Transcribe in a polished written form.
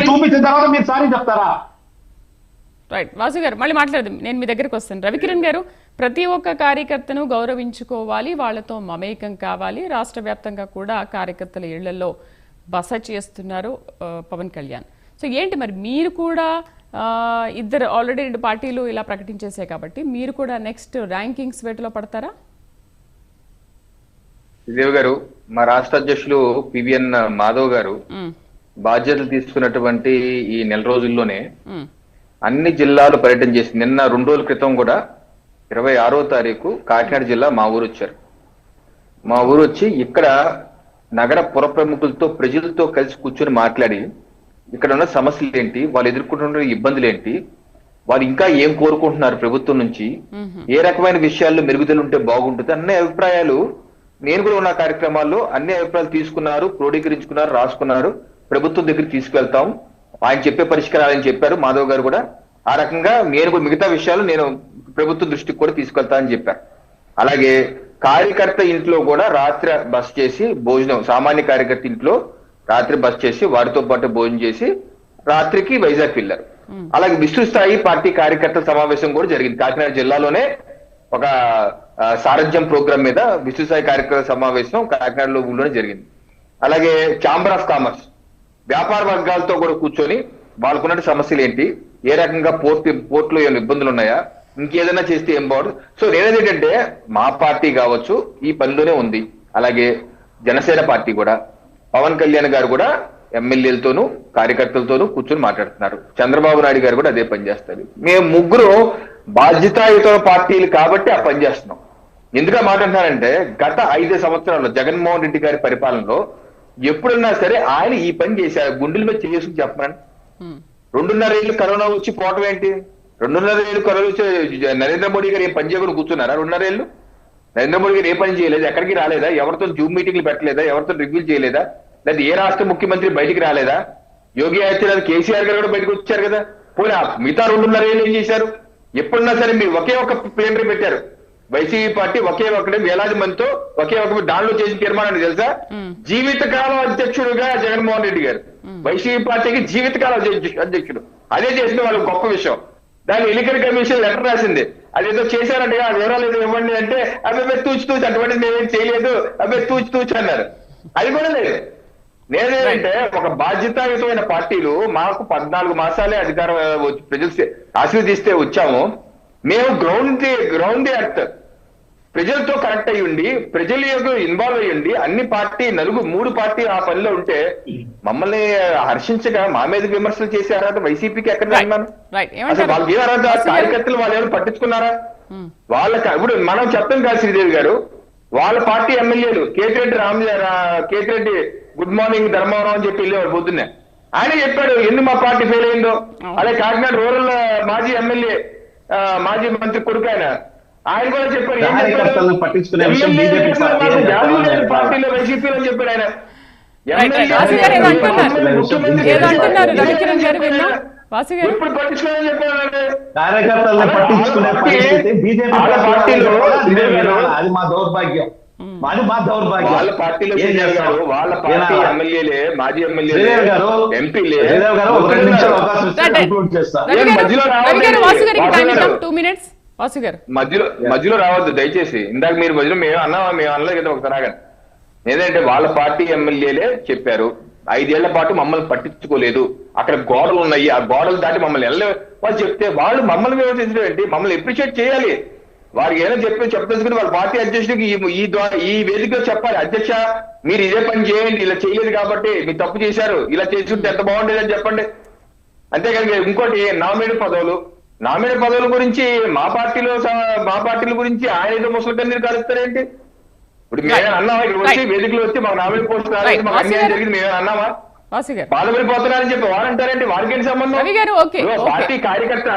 చూపించిన తర్వాత మీరు సారీ చెప్తారా? రైట్ వాసు గారు మళ్ళీ మాట్లాడదాం, నేను మీ దగ్గరకు వస్తాను. రవికిరణ్ గారు, ప్రతి ఒక్క కార్యకర్తను గౌరవించుకోవాలి, వాళ్ళతో మమేకం కావాలి. రాష్ట్ర వ్యాప్తంగా కూడా కార్యకర్తల ఇళ్లలో బస చేస్తున్నారు పవన్ కళ్యాణ్. సో ఏంటి మరి మీరు కూడా ఇద్దరు ఆల్రెడీ 2 పార్టీలు ఇలా ప్రకటించేసాయి కాబట్టి మీరు కూడా నెక్స్ట్ ర్యాంకింగ్స్ వేటలో పడతారా? శ్రీదేవి గారు, మా రాష్ట్ర అధ్యక్షులు పివిఎన్ మాధవ్ గారు బాధ్యతలు తీసుకున్నటువంటి ఈ నెల రోజుల్లోనే అన్ని జిల్లాలు పర్యటన చేసి నిన్న 2 రోజుల క్రితం కూడా 26వ తారీఖు కాకినాడ జిల్లా మా ఊరు వచ్చారు. మా ఊరు వచ్చి ఇక్కడ నగర పుర ప్రముఖులతో ప్రజలతో కలిసి కూర్చొని మాట్లాడి ఇక్కడ ఉన్న సమస్యలు ఏంటి, వాళ్ళు ఎదుర్కొంటున్న ఇబ్బందులు ఏంటి, వాళ్ళు ఇంకా ఏం కోరుకుంటున్నారు ప్రభుత్వం నుంచి, ఏ రకమైన విషయాల్లో మెరుగుదల ఉంటే బాగుంటుంది అన్ని అభిప్రాయాలు నేను కూడా ఉన్న కార్యక్రమాల్లో అన్ని అభిప్రాయాలు తీసుకున్నారు, క్రోడీకరించుకున్నారు, రాసుకున్నారు. ప్రభుత్వం దగ్గరికి తీసుకెళ్తాం, ఆయన చెప్పే పరిష్కారాలని చెప్పారు. మాధవ్ గారు కూడా ఆ రకంగా నేను కూడా మిగతా విషయాలు నేను ప్రభుత్వం దృష్టికి కూడా తీసుకెళ్తా అని చెప్పారు. అలాగే కార్యకర్త ఇంట్లో కూడా రాత్రి బస చేసి భోజనం, సామాన్య కార్యకర్త ఇంట్లో రాత్రి బస చేసి వారితో పాటు భోజనం చేసి రాత్రికి వైజాగ్ వెళ్ళారు. అలాగే విస్తృత స్థాయి పార్టీ కార్యకర్తల సమావేశం కూడా జరిగింది. కాకినాడ జిల్లాలోనే ఒక సారథ్యం ప్రోగ్రాం మీద విస్తృత స్థాయి కార్యకర్తల సమావేశం కాకినాడలో ఊళ్ళోనే జరిగింది. అలాగే ఛాంబర్ ఆఫ్ కామర్స్, వ్యాపార వర్గాలతో కూడా కూర్చొని వాళ్ళకున్న సమస్యలు ఏంటి, ఏ రకంగా పోర్టులో ఏమైనా ఇబ్బందులు ఉన్నాయా, ఇంకేదైనా చేస్తే ఏం బాగుంటుంది. సో నేనేంటంటే మా పార్టీ కావచ్చు ఈ పనిలోనే ఉంది. అలాగే జనసేన పార్టీ కూడా పవన్ కళ్యాణ్ గారు కూడా ఎమ్మెల్యేలతోనూ కార్యకర్తలతోనూ కూర్చొని మాట్లాడుతున్నారు. చంద్రబాబు నాయుడు గారు కూడా అదే పని చేస్తారు. మేము ముగ్గురు బాధ్యతాయుత పార్టీలు కాబట్టి ఆ పని చేస్తున్నాం. ఎందుకు మాట్లాడుతున్నారంటే గత 5 సంవత్సరాల్లో జగన్మోహన్ రెడ్డి గారి పరిపాలనలో ఎప్పుడున్నా సరే ఆయన ఈ పని చేశారు. గుండెల మీద చేసుకుని చెప్పమని 2.5 ఏళ్ళు కరోనా వచ్చి పోవటం ఏంటి? 2.5 ఏళ్ళు కరోనా వచ్చి నరేంద్ర మోడీ గారు ఏం పని చేయకుండా కూర్చున్నారా? 2.5 ఏళ్ళు నరేంద్ర మోడీ గారు ఏ పని చేయలేదా? ఎక్కడికి రాలేదా? ఎవరితో జూమ్ మీటింగ్లు పెట్టలేదా? ఎవరితో రివ్యూలు చేయలేదా? లేదా ఏ రాష్ట్ర ముఖ్యమంత్రి బయటికి రాలేదా? యోగి ఆదిత్యనాథ్, కేసీఆర్ గారు కూడా బయటకు వచ్చారు కదా. పోనీ మిగతా 2.5 ఏళ్ళు ఏం చేశారు? ఎప్పుడున్నా సరే మీరు ఒకే ఒక ప్లేనరీ పెట్టారు. వైసీపీ పార్టీ ఒకే ఒకటి వేలాది మందితో ఒకే ఒక దానిలో చేసిన తీర్మానాన్ని తెలుసా? జీవితకాలం అధ్యక్షుడుగా జగన్మోహన్ రెడ్డి గారు వైసీపీ పార్టీకి జీవితకాలం అధ్యక్షుడు. అదే చేసిన వాళ్ళకి గొప్ప విషయం. దాని ఎన్నికల కమిషన్ లెటర్ రాసింది, అదేదో చేశారంటే ఆ వివరాలు ఏదో ఇవ్వండి అంటే అబ్బాయి తూచి అటువంటిది మేమేం చేయలేదు, అబ్బాయి తూచి అన్నారు. అది కూడా లేదు. నేనేంటంటే ఒక బాధ్యతాయుతమైన పార్టీలు మాకు 14 మాసాలే అధికారం ప్రజలు ఆశీర్వదిస్తే వచ్చాము. మేము గ్రౌండ్ ది ఎర్త్ ప్రజలతో కనెక్ట్ అయ్యి ఉండి ప్రజల యొక్క ఇన్వాల్వ్ అయ్యి ఉండి అన్ని పార్టీ 3 పార్టీ ఆ పనిలో ఉంటే మమ్మల్ని హర్షించగా మా మీద విమర్శలు చేసే అర్హత వైసీపీకి ఎక్కడ అన్నాను? అసలు వాళ్ళకి ఏ అర్హత? కార్యకర్తలు వాళ్ళు ఏమైనా పట్టించుకున్నారా? వాళ్ళకి ఇప్పుడు మనం చెప్తాం కాదు శ్రీదేవి గారు, వాళ్ళ పార్టీ ఎమ్మెల్యేలు కేతిరెడ్డి గుడ్ మార్నింగ్ ధర్మవరం అని చెప్పి వెళ్ళేవాడు పొద్దున్నే. ఆయన చెప్పాడు ఎందుకు మా పార్టీ ఫెయిల్ అయిందో. అలాగే కాకినాడ రూరల్ మాజీ ఎమ్మెల్యే మాజీ మంత్రి కొడుకు ఆయన కూడా చెప్పారు. పార్టీలో వైసీపీలో చెప్పాడు ఆయన. ఎప్పుడు పట్టించుకోవాలని చెప్పాడు. అది మా దౌర్భాగ్యం. వాళ్ళ పార్టీలో వాళ్ళ పార్టీ ఎమ్మెల్యేలే మాజీ ఎమ్మెల్యే ఎంపీలే మధ్యలో రావద్దు దయచేసి. ఇందాక మీరు మధ్యలో మేము అనలేదు కదా ఒకసారి ఆగండి. ఏదంటే వాళ్ళ పార్టీ ఎమ్మెల్యేలే చెప్పారు 5 ఏళ్ల పాటు మమ్మల్ని పట్టించుకోలేదు, అక్కడ గోడలు ఉన్నాయి, ఆ గోడలు దాటి మమ్మల్ని వాళ్ళు చెప్తే వాళ్ళు మమ్మల్ని విమర్శించడం ఏంటి? మమ్మల్ని అప్రిషియేట్ చేయాలి. వారికి ఏదో చెప్పేసుకుని వాళ్ళ పార్టీ అధ్యక్షుడికి ఈ వేదికలో చెప్పాలి, అధ్యక్ష మీరు ఇదే పని చేయండి, ఇలా చేయలేదు కాబట్టి మీరు తప్పు చేశారు, ఇలా చేసుకుంటే ఎంత బాగుండేది అని చెప్పండి. అంతేకాదు ఇంకోటి నామినేట్ పదవుల గురించి మా పార్టీల గురించి ఆయన ఏదో ముసలి కన్నీరు కలుస్తారేంటి? ఇప్పుడు మేము అన్నామా? ఇక్కడ వచ్చి వేదికలో వచ్చి మాకు నామినేట్ పోస్ట్ రాలేదు, మాకు అన్యాయం జరిగింది మేము అన్నామా? బాధపడిపోతున్నారని చెప్పి వారంటారేంటి? వారికి ఏంటి సంబంధం? పార్టీ కార్యకర్త